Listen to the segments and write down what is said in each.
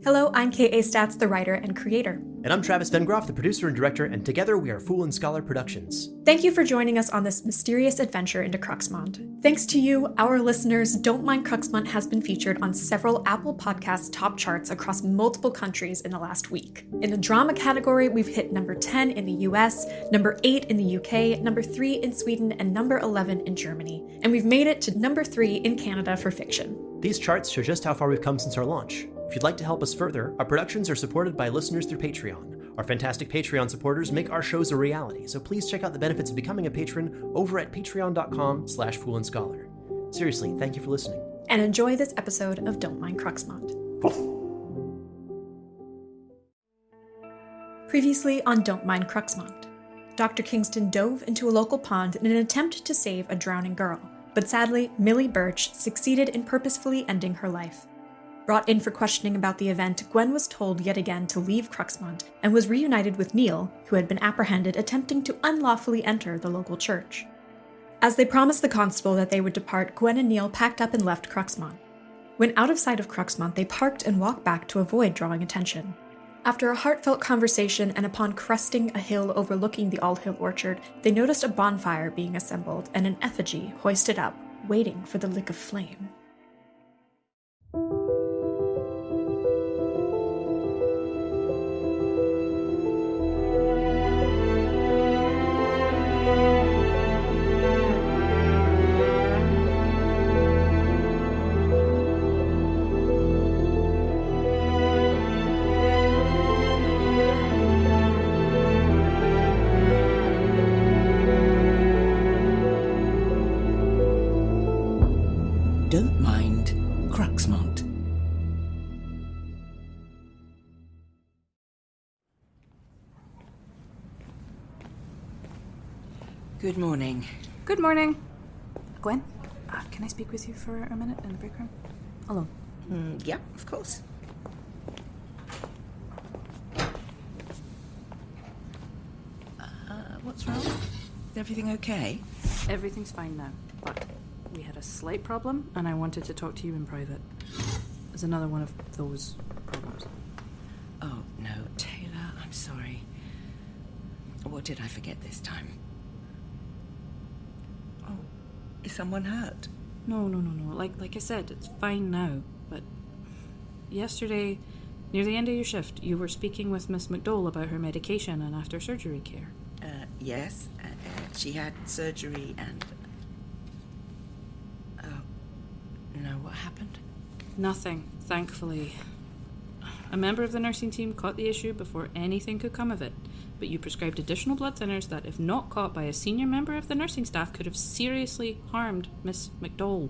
Hello, I'm K.A. Statz, the writer and creator. And I'm Travis Vengroff, the producer and director, and together we are Fool and Scholar Productions. Thank you for joining us on this mysterious adventure into Cruxmont. Thanks to you, our listeners, Don't Mind Cruxmont has been featured on several Apple Podcasts top charts across multiple countries in the last week. In the drama category, we've hit number 10 in the US, number 8 in the UK, number 3 in Sweden, and number 11 in Germany. And we've made it to number 3 in Canada for fiction. These charts show just how far we've come since our launch. If you'd like to help us further, our productions are supported by listeners through Patreon. Our fantastic Patreon supporters make our shows a reality, so please check out the benefits of becoming a patron over at patreon.com/foolandscholar. Seriously, thank you for listening. And enjoy this episode of Don't Mind Cruxmont. Previously on Don't Mind Cruxmont, Dr. Kingston dove into a local pond in an attempt to save a drowning girl, but sadly, Millie Birch succeeded in purposefully ending her life. Brought in for questioning about the event, Gwen was told yet again to leave Cruxmont and was reunited with Neal, who had been apprehended attempting to unlawfully enter the local church. As they promised the constable that they would depart, Gwen and Neal packed up and left Cruxmont. When out of sight of Cruxmont, they parked and walked back to avoid drawing attention. After a heartfelt conversation and upon cresting a hill overlooking the All-Hill Orchard, they noticed a bonfire being assembled and an effigy hoisted up, waiting for the lick of flame. Don't mind Cruxmont. Good morning. Good morning. Gwen, can I speak with you for a minute in the break room? Alone. Yeah, of course. What's wrong? Is everything okay? Everything's fine now, but we had a slight problem, and I wanted to talk to you in private. There's another one of those problems. Oh, no, Taylor, I'm sorry. What did I forget this time? Oh, is someone hurt? No. Like I said, it's fine now, but yesterday, near the end of your shift, you were speaking with Miss McDowell about her medication and after-surgery care. Yes, she had surgery and... No, what happened? Nothing, thankfully. A member of the nursing team caught the issue before anything could come of it, but you prescribed additional blood thinners that, if not caught by a senior member of the nursing staff, could have seriously harmed Miss McDowell.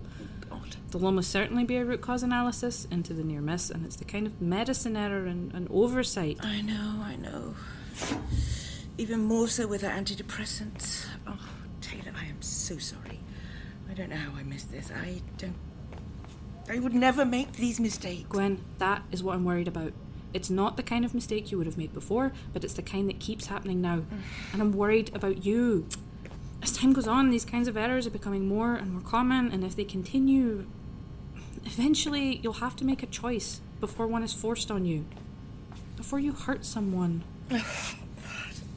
Oh, God. There'll almost certainly be a root cause analysis into the near miss, and it's the kind of medicine error and oversight. I know. Even more so with her antidepressants. Oh, Taylor, I am so sorry. I don't know how I missed this. I would never make these mistakes. Gwen, that is what I'm worried about. It's not the kind of mistake you would have made before, but it's the kind that keeps happening now. And I'm worried about you. As time goes on, these kinds of errors are becoming more and more common, and if they continue, eventually you'll have to make a choice before one is forced on you. Before you hurt someone.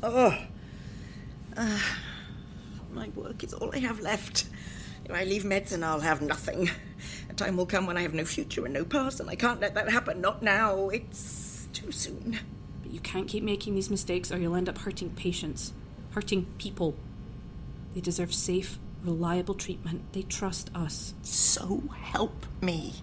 My work is all I have left. If I leave medicine, I'll have nothing. A time will come when I have no future and no past, and I can't let that happen. Not now. It's too soon. But you can't keep making these mistakes, or you'll end up hurting patients. Hurting people. They deserve safe, reliable treatment. They trust us. So help me.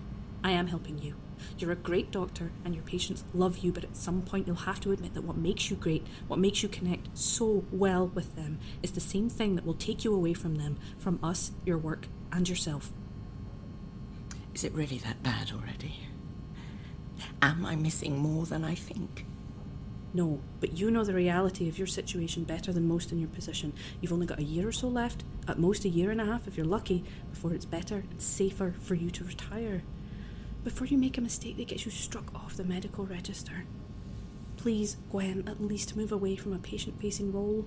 I am helping you. You're a great doctor, and your patients love you, but at some point you'll have to admit that what makes you great, what makes you connect so well with them, is the same thing that will take you away from them, from us, your work, and yourself. Is it really that bad already? Am I missing more than I think? No, but you know the reality of your situation better than most in your position. You've only got a year or so left, at most a year and a half if you're lucky, before it's better and safer for you to retire. Before you make a mistake that gets you struck off the medical register. Please, Gwen, at least move away from a patient-facing role.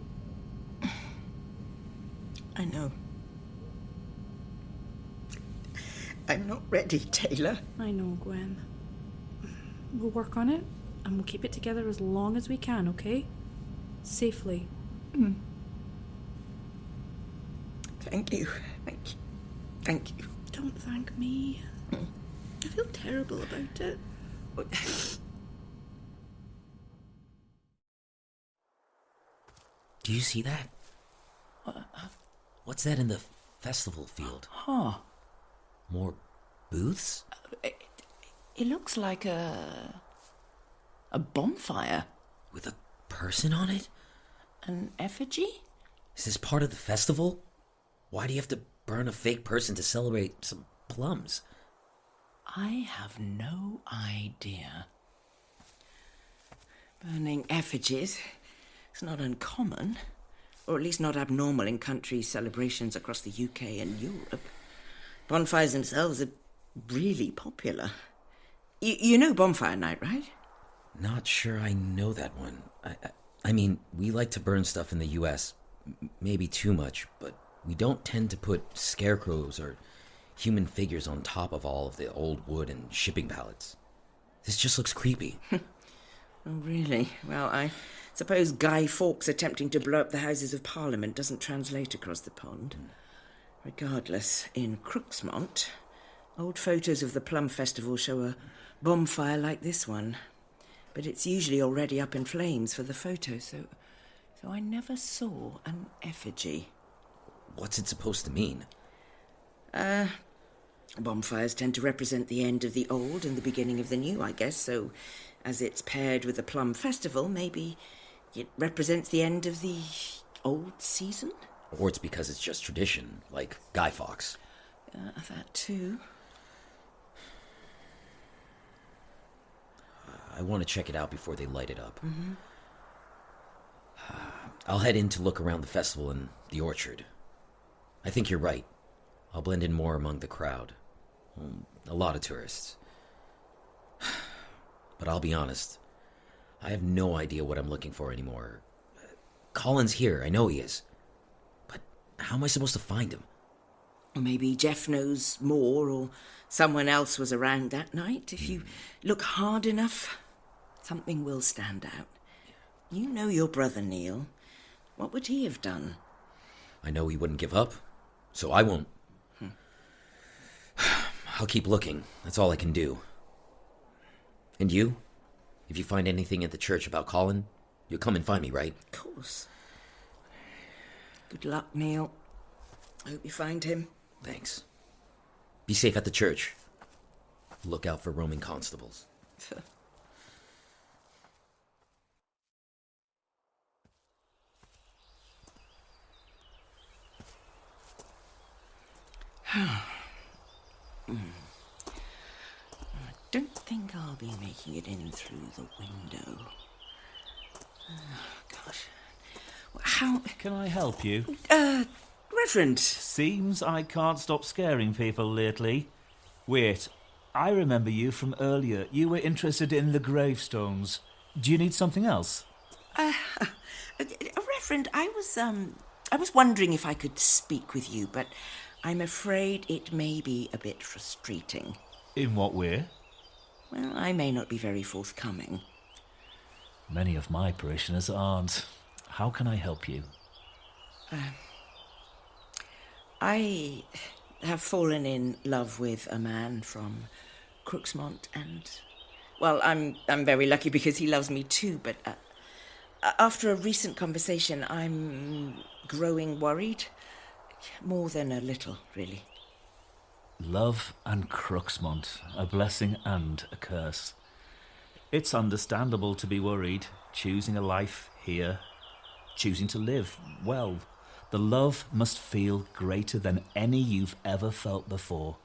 I know. I'm not ready, Taylor. I know, Gwen. We'll work on it, and we'll keep it together as long as we can, okay? Safely. Thank you. Thank you. Don't thank me. I feel terrible about it. Do you see that? What's that in the festival field? Huh. More booths? It looks like a bonfire. With a person on it? An effigy? Is this part of the festival? Why do you have to burn a fake person to celebrate some plums? I have no idea. Burning effigies is not uncommon, or at least not abnormal in countries' celebrations across the UK and Europe. Bonfires themselves are really popular. You know Bonfire Night, right? Not sure I know that one. I mean, we like to burn stuff in the US, maybe too much, but we don't tend to put scarecrows or human figures on top of all of the old wood and shipping pallets. This just looks creepy. Oh, really? Well, I suppose Guy Fawkes attempting to blow up the Houses of Parliament doesn't translate across the pond. Regardless, in Cruxmont, old photos of the Plum Festival show a bonfire like this one, but it's usually already up in flames for the photo, so I never saw an effigy. What's it supposed to mean? Bonfires tend to represent the end of the old and the beginning of the new, I guess, so as it's paired with the Plum Festival, maybe it represents the end of the old season? Or it's because it's just tradition, like Guy Fawkes. That too. I want to check it out before they light it up. Mm-hmm. I'll head in to look around the festival and the orchard. I think you're right. I'll blend in more among the crowd. A lot of tourists. But I'll be honest, I have no idea what I'm looking for anymore. Colin's here, I know he is. But how am I supposed to find him? Or maybe Geoff knows more, or someone else was around that night. If you look hard enough, something will stand out. You know your brother, Neal. What would he have done? I know he wouldn't give up, so I won't. I'll keep looking. That's all I can do. And you? If you find anything at the church about Colin, you'll come and find me, right? Of course. Good luck, Neal. I hope you find him. Thanks. Be safe at the church. Look out for roaming constables. I don't think I'll be making it in through the window. Gosh. How... Can I help you? Reverend. Seems I can't stop scaring people lately. Wait, I remember you from earlier. You were interested in the gravestones. Do you need something else? Reverend, I was wondering if I could speak with you, but I'm afraid it may be a bit frustrating. In what way? Well, I may not be very forthcoming. Many of my parishioners aren't. How can I help you? I have fallen in love with a man from Cruxmont, and, well, I'm very lucky because he loves me too, but after a recent conversation, I'm growing worried. More than a little, really. Love and Cruxmont, a blessing and a curse. It's understandable to be worried, choosing a life here, choosing to live well. The love must feel greater than any you've ever felt before.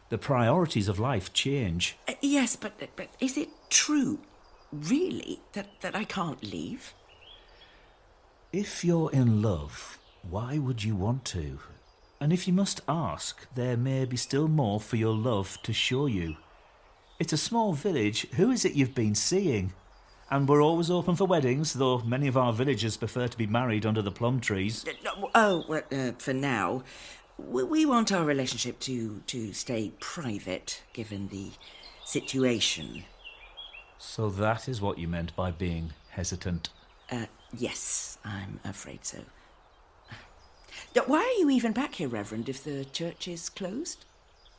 The priorities of life change. Yes, but is it true, really, that I can't leave? If you're in love, why would you want to? And if you must ask, there may be still more for your love to show you. It's a small village. Who is it you've been seeing? And we're always open for weddings, though many of our villagers prefer to be married under the plum trees. For now, we want our relationship to stay private, given the situation. So that is what you meant by being hesitant. Yes, I'm afraid so. Why are you even back here, Reverend, if the church is closed?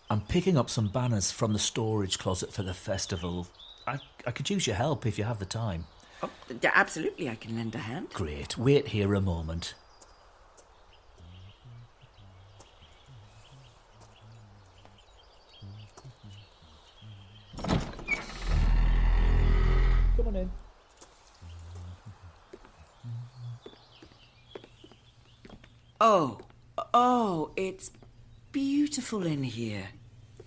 I'm picking up some banners from the storage closet for the festival. I could use your help if you have the time. Oh, absolutely, I can lend a hand. Great. Wait here a moment. Come on in. Oh, it's beautiful in here.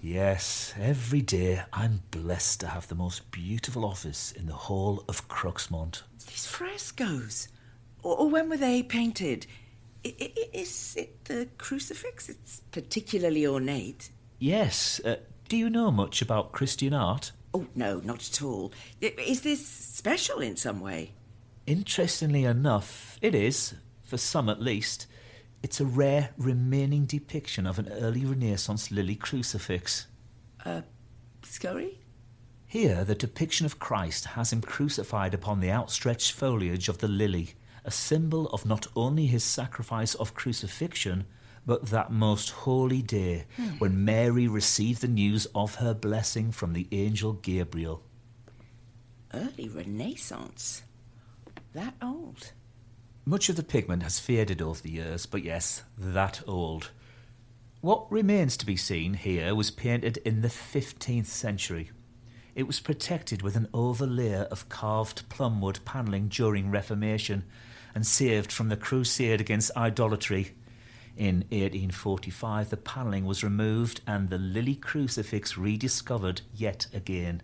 Yes, every day I'm blessed to have the most beautiful office in the whole of Cruxmont. These frescoes. Or when were they painted? Is it the crucifix? It's particularly ornate. Yes. Do you know much about Christian art? Oh, no, not at all. Is this special in some way? Interestingly enough, it is, for some at least. It's a rare remaining depiction of an early Renaissance lily crucifix. Scurry? Here, the depiction of Christ has him crucified upon the outstretched foliage of the lily, a symbol of not only his sacrifice of crucifixion, but that most holy day when Mary received the news of her blessing from the angel Gabriel. Early Renaissance? That old? Much of the pigment has faded over the years, but yes, that old. What remains to be seen here was painted in the 15th century. It was protected with an overlayer of carved plumwood panelling during Reformation and saved from the crusade against idolatry. In 1845, the panelling was removed and the lily crucifix rediscovered yet again.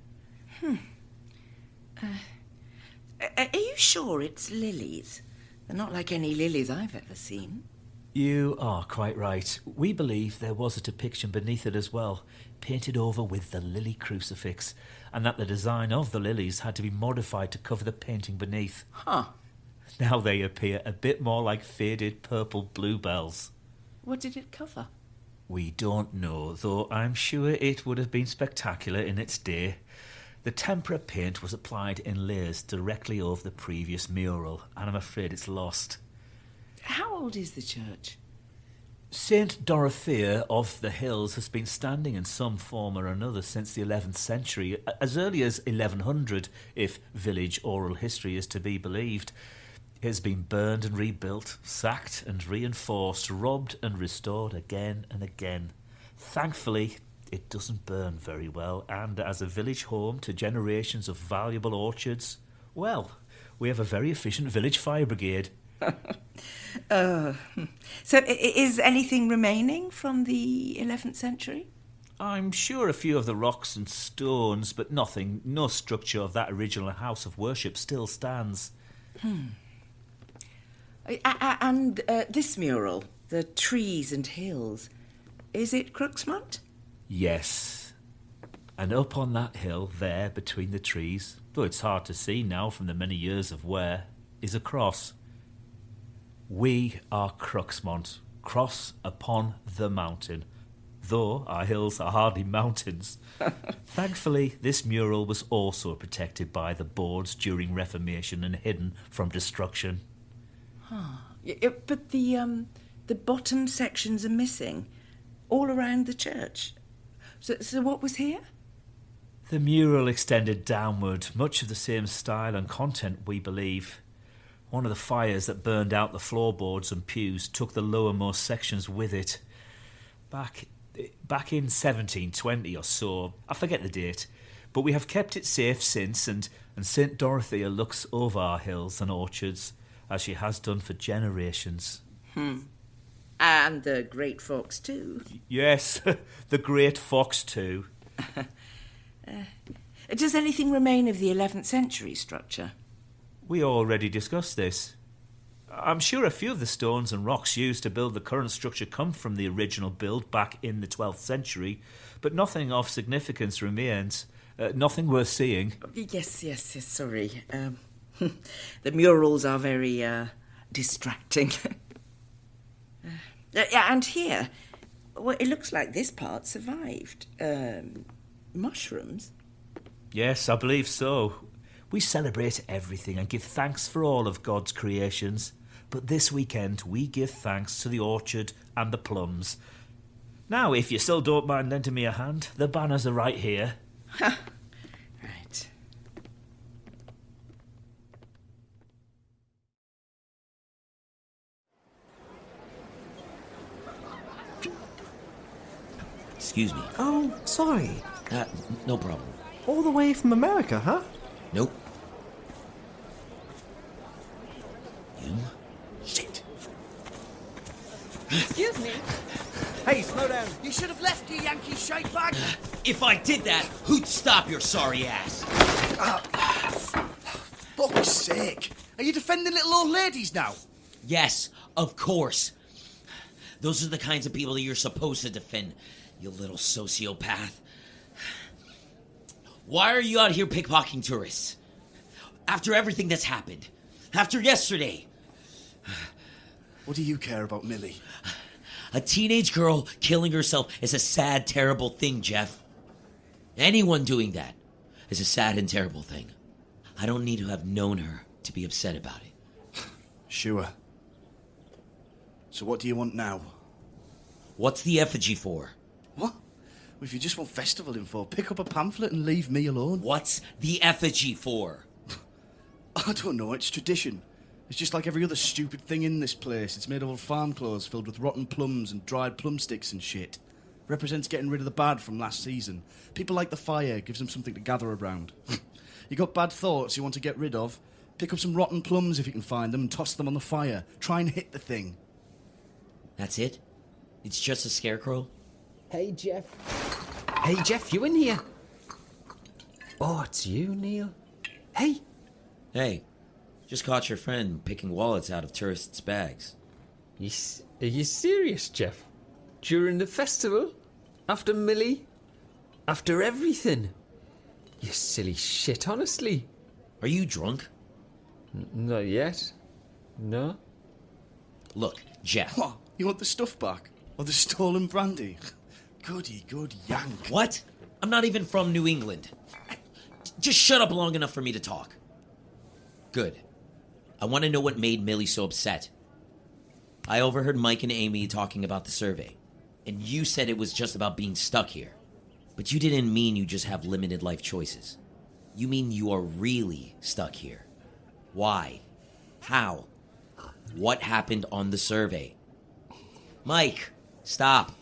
Are you sure it's lilies? They're not like any lilies I've ever seen. You are quite right. We believe there was a depiction beneath it as well, painted over with the lily crucifix, and that the design of the lilies had to be modified to cover the painting beneath. Huh. Now they appear a bit more like faded purple bluebells. What did it cover? We don't know, though I'm sure it would have been spectacular in its day. The tempera paint was applied in layers directly over the previous mural, and I'm afraid it's lost. How old is the church? St. Dorothea of the Hills has been standing in some form or another since the 11th century, as early as 1100, if village oral history is to be believed. It has been burned and rebuilt, sacked and reinforced, robbed and restored again and again. Thankfully, it doesn't burn very well, and as a village home to generations of valuable orchards, well, we have a very efficient village fire brigade. So is anything remaining from the 11th century? I'm sure a few of the rocks and stones, but nothing, no structure of that original house of worship still stands. And this mural, the trees and hills, is it Cruxmont? Yes. And up on that hill there between the trees, though it's hard to see now from the many years of wear, is a cross. We are Cruxmont, cross upon the mountain, though our hills are hardly mountains. Thankfully, this mural was also protected by the boards during Reformation and hidden from destruction. But the bottom sections are missing, all around the church. So what was here? The mural extended downward, much of the same style and content, we believe. One of the fires that burned out the floorboards and pews took the lowermost sections with it. Back in 1720 or so, I forget the date, but we have kept it safe since, and St. Dorothea looks over our hills and orchards, as she has done for generations. And the Great Fox too. Yes, the Great Fox too. Does anything remain of the 11th century structure? We already discussed this. I'm sure a few of the stones and rocks used to build the current structure come from the original build back in the 12th century, but nothing of significance remains. Nothing worth seeing. Yes, sorry. The murals are very distracting. And here, well, it looks like this part survived. Mushrooms? Yes, I believe so. We celebrate everything and give thanks for all of God's creations. But this weekend, we give thanks to the orchard and the plums. Now, if you still don't mind lending me a hand, the banners are right here. Right. Excuse me. Oh, sorry. No problem. All the way from America, huh? Nope. You? Shit. Excuse me. Hey, slow down. You should have left, you Yankee shite bag. If I did that, who'd stop your sorry ass? Fuck's sake. Are you defending little old ladies now? Yes, of course. Those are the kinds of people that you're supposed to defend, you little sociopath. Why are you out here pickpocketing tourists? After everything that's happened. After yesterday. What do you care about Millie? A teenage girl killing herself is a sad, terrible thing, Geoff. Anyone doing that is a sad and terrible thing. I don't need to have known her to be upset about it. Sure. So what do you want now? What's the effigy for? What? Well, if you just want festival info, pick up a pamphlet and leave me alone. What's the effigy for? I don't know, it's tradition. It's just like every other stupid thing in this place. It's made of old farm clothes filled with rotten plums and dried plum sticks and shit. Represents getting rid of the bad from last season. People like the fire, gives them something to gather around. You got bad thoughts you want to get rid of? Pick up some rotten plums if you can find them and toss them on the fire. Try and hit the thing. That's it? It's just a scarecrow? Hey, Geoff. Hey, Geoff, you in here? Oh, it's you, Neal. Hey. Hey, just caught your friend picking wallets out of tourists' bags. Are you serious, Geoff? During the festival? After Millie? After everything? You silly shit, honestly. Are you drunk? Not yet. No. Look, Geoff. What? You want the stuff back? Or the stolen brandy? Goody good yank. What? I'm not even from New England. Just shut up long enough for me to talk. Good. I want to know what made Millie so upset. I overheard Mike and Amy talking about the survey, and you said it was just about being stuck here. But you didn't mean you just have limited life choices. You mean you are really stuck here. Why? How? What happened on the survey? Mike, stop.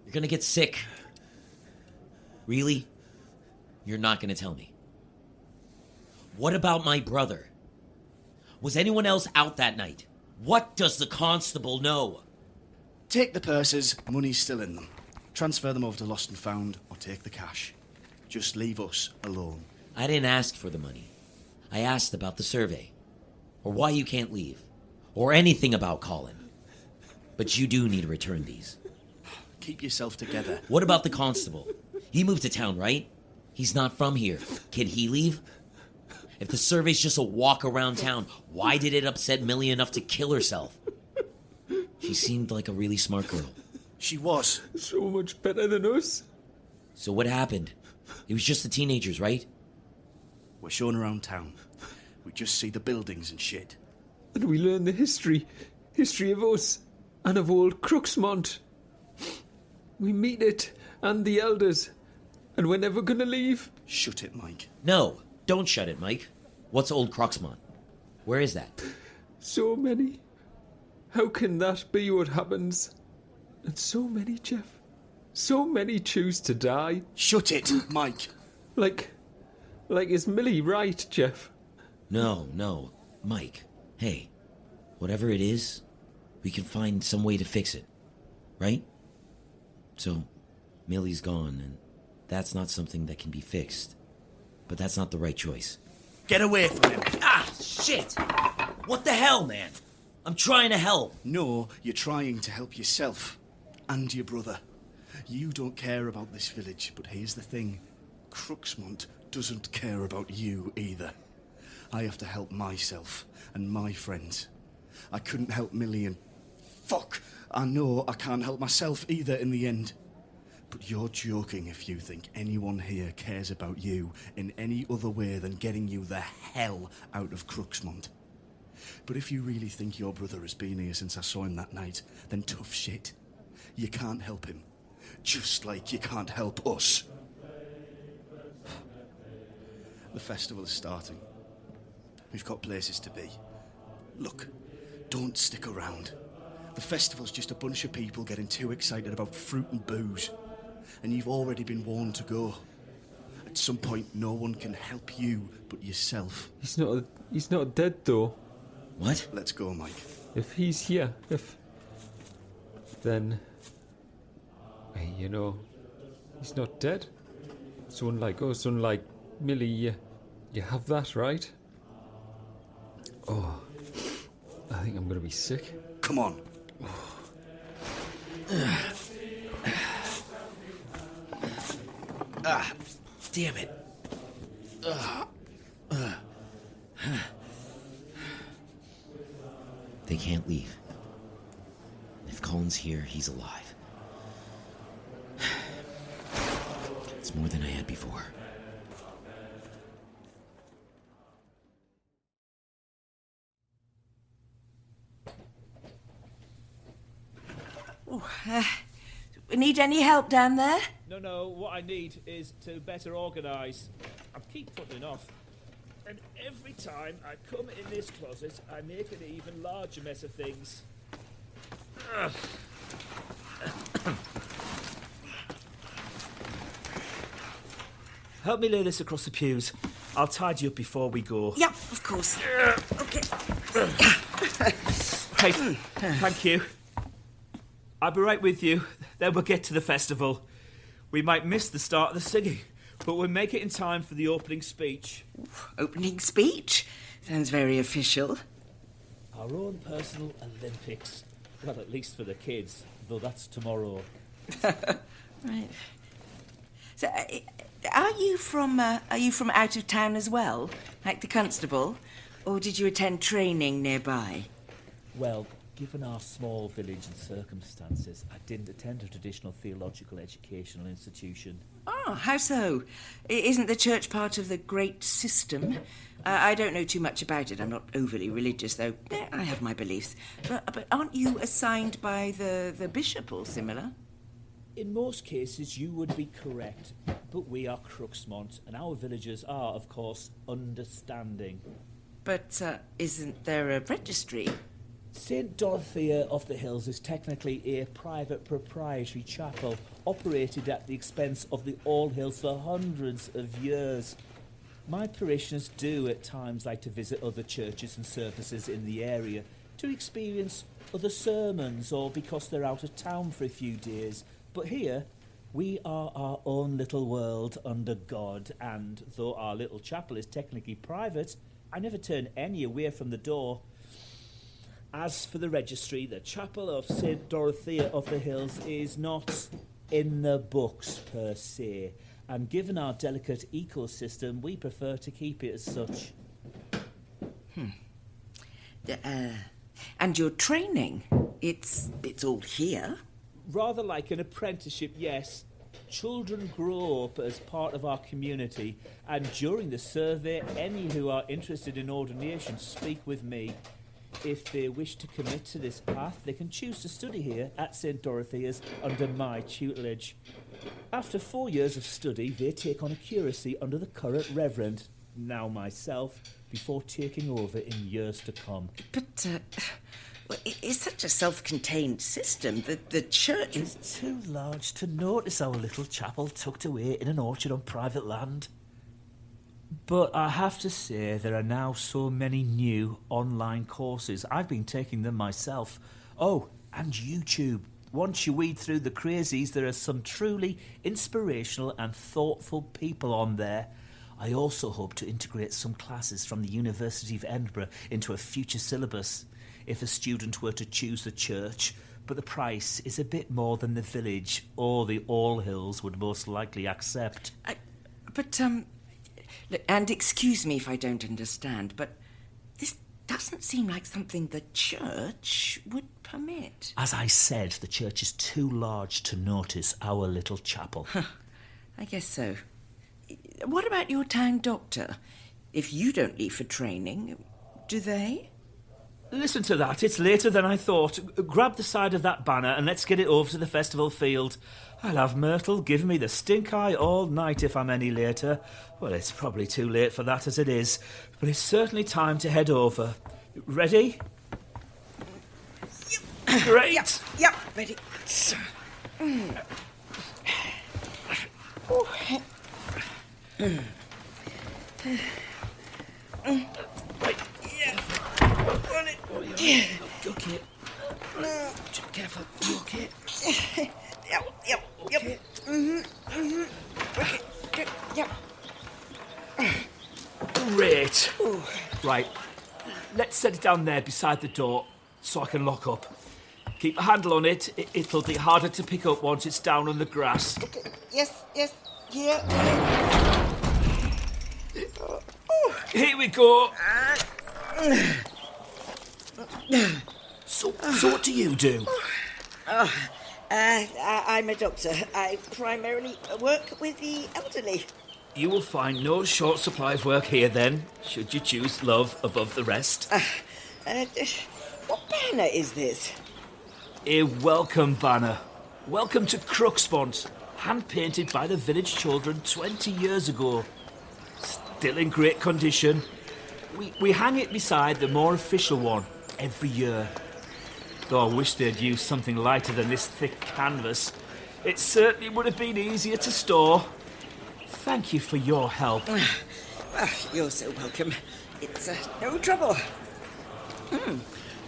You're gonna get sick. Really? You're not gonna tell me. What about my brother? Was anyone else out that night? What does the constable know? Take the purses, money's still in them. Transfer them over to Lost and Found, or take the cash. Just leave us alone. I didn't ask for the money. I asked about the survey. Or why you can't leave. Or anything about Colin. But you do need to return these. Keep yourself together. What about the constable? He moved to town, right? He's not from here. Can he leave? If the survey's just a walk around town, why did it upset Millie enough to kill herself? She seemed like a really smart girl. She was. So much better than us. So what happened? It was just the teenagers, right? We're shown around town. We just see the buildings and shit. And we learn the history of us, and of old Cruxmont. We meet it, and the elders, and we're never gonna leave. Shut it, Mike. No, don't shut it, Mike. What's old Cruxmont? Where is that? So many. How can that be what happens? And so many, Geoff. So many choose to die. Shut it, Mike. Like is Millie right, Geoff? No, Mike. Hey, whatever it is, we can find some way to fix it, right? So, Millie's gone, and that's not something that can be fixed. But that's not the right choice. Get away from him. Ah, shit! What the hell, man? I'm trying to help. No, you're trying to help yourself. And your brother. You don't care about this village, but here's the thing. Cruxmont doesn't care about you either. I have to help myself and my friends. I couldn't help Millie and... Fuck! I know I can't help myself either in the end. But you're joking if you think anyone here cares about you in any other way than getting you the hell out of Cruxmont. But if you really think your brother has been here since I saw him that night, then tough shit. You can't help him. Just like you can't help us. The festival is starting. We've got places to be. Look, don't stick around. The festival's just a bunch of people getting too excited about fruit and booze. And you've already been warned to go. At some point, no one can help you but yourself. He's not dead, though. What? Let's go, Mike. If he's here, then... Hey, you know, he's not dead. It's unlike us, unlike Millie. You have that, right? Oh, I think I'm going to be sick. Come on. Damn it. They can't leave. If Colin's here, he's alive. It's more than I had before. Need any help down there? No, what I need is to better organise. I keep putting it off. And every time I come in this closet, I make an even larger mess of things. Ugh. Help me lay this across the pews. I'll tidy up before we go. Yep, of course. Okay. Hey, thank you. I'll be right with you. Then we'll get to the festival. We might miss the start of the singing, but we'll make it in time for the opening speech. Opening speech? Sounds very official. Our own personal Olympics. Well, at least for the kids, though that's tomorrow. Right. So, are you from out of town as well, like the constable, or did you attend training nearby? Well, given our small village and circumstances, I didn't attend a traditional theological educational institution. Oh, how so? Isn't the church part of the great system? I don't know too much about it. I'm not overly religious, though. I have my beliefs. But aren't you assigned by the bishop or similar? In most cases, you would be correct, but we are Cruxmont, and our villagers are, of course, understanding. But isn't there a registry? St. Dorothea of the Hills is technically a private proprietary chapel operated at the expense of the All Hills for hundreds of years. My parishioners do at times like to visit other churches and services in the area to experience other sermons or because they're out of town for a few days. But here, we are our own little world under God, and though our little chapel is technically private, I never turn any away from the door. As for the registry, the Chapel of St. Dorothea of the Hills is not in the books per se, and given our delicate ecosystem, we prefer to keep it as such. And your training, it's all here? Rather like an apprenticeship, yes. Children grow up as part of our community, and during the survey, any who are interested in ordination speak with me. If they wish to commit to this path, they can choose to study here at St. Dorothea's under my tutelage. After 4 years of study, they take on a curacy under the current Reverend, now myself, before taking over in years to come. But, it's such a self-contained system that the church... It's too large to notice our little chapel tucked away in an orchard on private land. But I have to say, there are now so many new online courses. I've been taking them myself. Oh, and YouTube. Once you weed through the crazies, there are some truly inspirational and thoughtful people on there. I also hope to integrate some classes from the University of Edinburgh into a future syllabus, if a student were to choose the church, but the price is a bit more than the village or the All Hills would most likely accept. And excuse me if I don't understand, but doesn't seem like something the church would permit. As I said, the church is too large to notice our little chapel. I guess so. What about your town doctor? If you don't leave for training, do they? Listen to that, it's later than I thought. Grab the side of that banner and let's get it over to the festival field. I'll have Myrtle giving me the stink eye all night if I'm any later. Well, it's probably too late for that as it is, but it's certainly time to head over. Ready? Yep. Great! Yep, ready. Right. Yeah. On it. Oh, you're okay. Just careful. You okay? Yep. Okay. Okay. Yep. Great. Right. Let's set it down there beside the door so I can lock up. Keep a handle on it. It'll be harder to pick up once it's down on the grass. Okay. Yes. Here. Here we go. So what do you do? I'm a doctor. I primarily work with the elderly. You will find no short supply of work here then, should you choose love above the rest. What banner is this? A welcome banner. Welcome to Cruxmont, hand-painted by the village children 20 years ago. Still in great condition. We hang it beside the more official one every year. Though I wish they'd used something lighter than this thick canvas. It certainly would have been easier to store. Thank you for your help. You're so welcome. It's no trouble.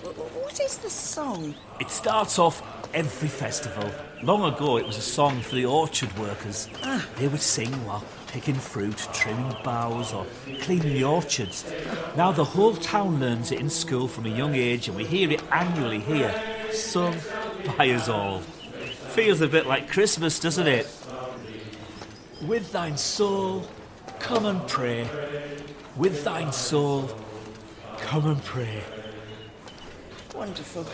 What is the song? It starts off every festival. Long ago, it was a song for the orchard workers. They would sing while picking fruit, trimming boughs, or cleaning the orchards. Now the whole town learns it in school from a young age, and we hear it annually here, sung by us all. Feels a bit like Christmas, doesn't it? With thine soul, come and pray. With thine soul, come and pray. Wonderful.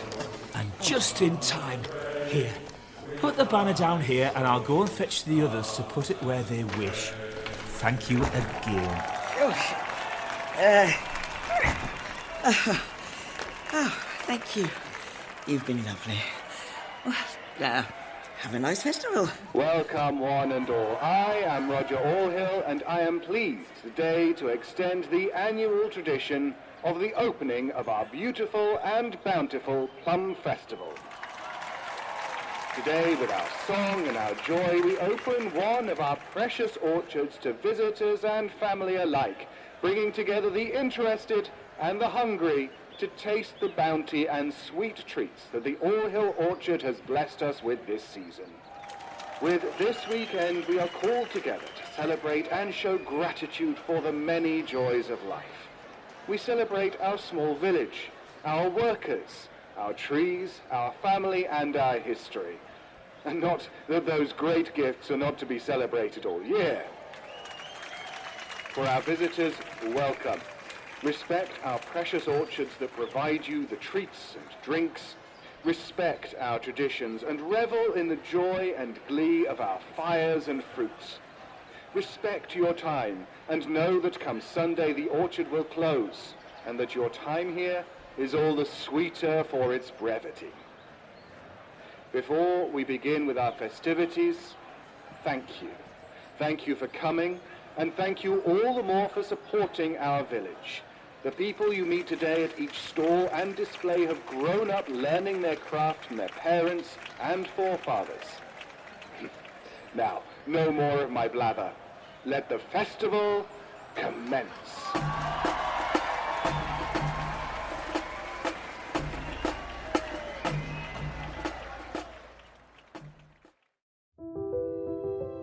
And just in time, here. Put the banner down here and I'll go and fetch the others to put it where they wish. Thank you again. Thank you. You've been lovely. Well, have a nice festival. Welcome one and all. I am Roger Allhill and I am pleased today to extend the annual tradition of the opening of our beautiful and bountiful Plum Festival. Today, with our song and our joy, we open one of our precious orchards to visitors and family alike, bringing together the interested and the hungry to taste the bounty and sweet treats that the Allhill Orchard has blessed us with this season. With this weekend, we are called together to celebrate and show gratitude for the many joys of life. We celebrate our small village, our workers, our trees, our family, and our history. And not that those great gifts are not to be celebrated all year. For our visitors, welcome. Respect our precious orchards that provide you the treats and drinks. Respect our traditions and revel in the joy and glee of our fires and fruits. Respect your time and know that come Sunday the orchard will close and that your time here is all the sweeter for its brevity. Before we begin with our festivities, thank you. Thank you for coming, and thank you all the more for supporting our village. The people you meet today at each stall and display have grown up learning their craft from their parents and forefathers. Now, no more of my blather. Let the festival commence.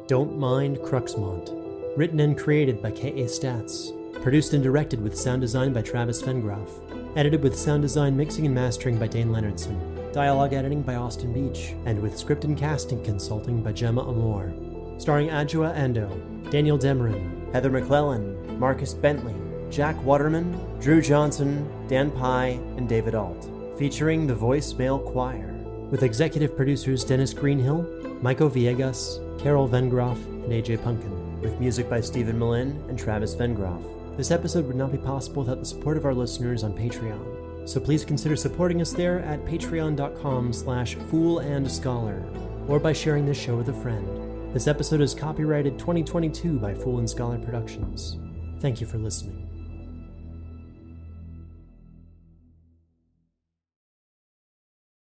Don't Mind Cruxmont. Written and created by K.A. Statz. Produced and directed with sound design by Travis Vengroff. Edited with sound design, mixing and mastering by Dayn Leonardson. Dialogue editing by Austin Beach. And with script and casting consulting by Gemma Amor. Starring Adjoa Andoh, Daniel Demerin, Heather McLellan, Marcus Bentley, Jack Waterman, Drew Johnson, Dan Pye, and David Alt, featuring the Voicemail Choir, with executive producers Dennis Greenhill, Maico Villegas, Carol Vengroff, and AJ Punkin, with music by Stephen McLellan and Travis Vengroff. This episode would not be possible without the support of our listeners on Patreon, so please consider supporting us there at patreon.com/foolandscholar, or by sharing this show with a friend. This episode is copyrighted 2022 by Fool and Scholar Productions. Thank you for listening.